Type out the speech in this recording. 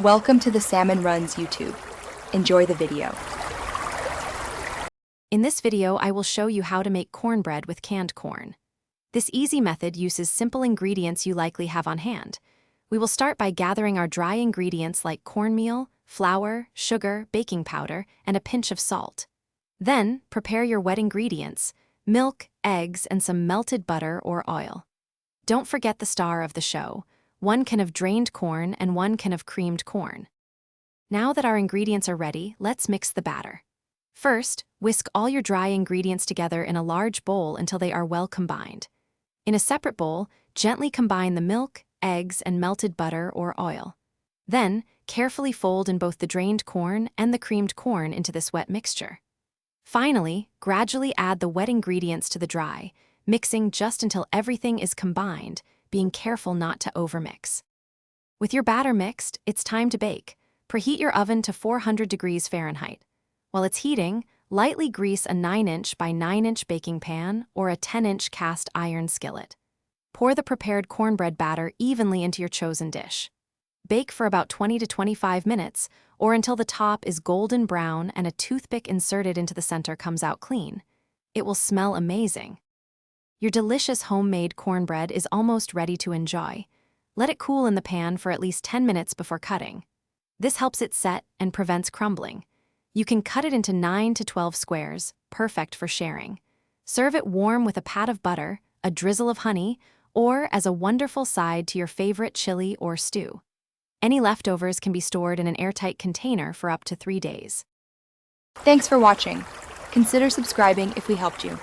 Welcome to the Salmon Runs YouTube. Enjoy the video. In this video, I will show you how to make cornbread with canned corn. This easy method uses simple ingredients you likely have on hand. We will start by gathering our dry ingredients like cornmeal, flour, sugar, baking powder, and a pinch of salt. Then, prepare your wet ingredients: milk, eggs, and some melted butter or oil. Don't forget the star of the show: 1 can of drained corn and 1 can of creamed corn. Now that our ingredients are ready, let's mix the batter. First, whisk all your dry ingredients together in a large bowl until they are well combined. In a separate bowl, gently combine the milk, eggs, and melted butter or oil. Then, carefully fold in both the drained corn and the creamed corn into this wet mixture. Finally, gradually add the wet ingredients to the dry, mixing just until everything is combined, being careful not to overmix. With your batter mixed, it's time to bake. Preheat your oven to 400 degrees Fahrenheit. While it's heating, lightly grease a 9-inch by 9-inch baking pan or a 10-inch cast iron skillet. Pour the prepared cornbread batter evenly into your chosen dish. Bake for about 20 to 25 minutes, or until the top is golden brown and a toothpick inserted into the center comes out clean. It will smell amazing. Your delicious homemade cornbread is almost ready to enjoy. Let it cool in the pan for at least 10 minutes before cutting. This helps it set and prevents crumbling. You can cut it into 9 to 12 squares, perfect for sharing. Serve it warm with a pat of butter, a drizzle of honey, or as a wonderful side to your favorite chili or stew. Any leftovers can be stored in an airtight container for up to 3 days. Thanks for watching. Consider subscribing if we helped you.